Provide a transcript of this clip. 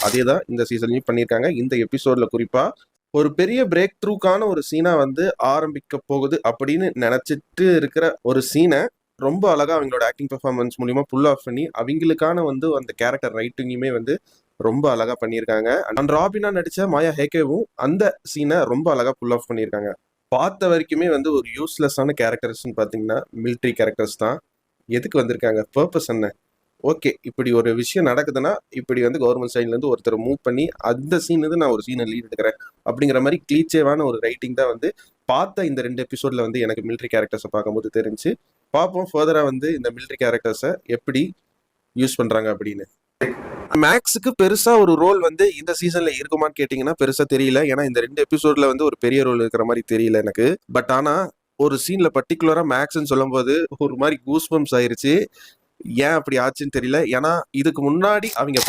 அதே தான் இந்த சீசன்லையும் பண்ணியிருக்காங்க. இந்த எபிசோட்ல குறிப்பா ஒரு பெரிய பிரேக் த்ரூக்கான ஒரு சீனா வந்து ஆரம்பிக்க போகுது அப்படின்னு நினைச்சிட்டு இருக்கிற ஒரு சீனை ரொம்ப அழகா அவங்களோட ஆக்டிங் பெர்ஃபார்மன்ஸ் மூலியமா புல் ஆஃப் பண்ணி அவங்களுக்கான வந்து அந்த கேரக்டர் ரைட்டிங்குமே வந்து ரொம்ப அழகா பண்ணியிருக்காங்க. அண்ட் ராபினா நடிச்ச மாயா ஹேகேவும் அந்த சீனை ரொம்ப அழகா புல் ஆஃப் பண்ணியிருக்காங்க. பார்த்த வரைக்குமே வந்து ஒரு யூஸ்லெஸ்ஸான கேரக்டர்ஸ்ன்னு பார்த்தீங்கன்னா மிலிட்ரி கேரக்டர்ஸ் தான். எதுக்கு வந்திருக்காங்க, பர்பஸ் என்ன? ஓகே, இப்படி ஒரு விஷயம் நடக்குதுன்னா இப்படி வந்து கவர்மெண்ட் சைட்லேருந்து ஒருத்தர் மூவ் பண்ணி அந்த சீன் வந்து நான் ஒரு சீனை லீட் எடுக்கிறேன் அப்படிங்கிற மாதிரி கிளீச்சேவான ஒரு ரைட்டிங் தான் வந்து பார்த்த இந்த 2 எபிசோட்ல வந்து எனக்கு மிலிட்ரி கேரக்டர்ஸை பார்க்கும்போது தெரிஞ்சு. பார்ப்போம் ஃபர்தராக வந்து இந்த மிலிட்ரி கேரக்டர்ஸை எப்படி யூஸ் பண்ணுறாங்க அப்படின்னு. மேக்ஸுக்கு பெருசா ஒரு ரோல் வந்து இந்த சீசன்ல இருக்குமான்னு கேட்டீங்கன்னா பெருசா தெரியல. ஏன்னா இந்த 2 எபிசோட்ல வந்து ஒரு பெரிய ரோல் இருக்கிற மாதிரி தெரியல எனக்கு. பட் ஆனா ஒரு சீன்ல பர்டிகுலரா மேக்ஸ்ன்னு சொல்லும்போது ஒரு மாதிரி கூஸ் பம்ப்ஸ் ஆயிருச்சு. ஏன் அப்படி ஆச்சுன்னு தெரியல. ஏன்னா இதுக்கு முன்னாடி அவங்க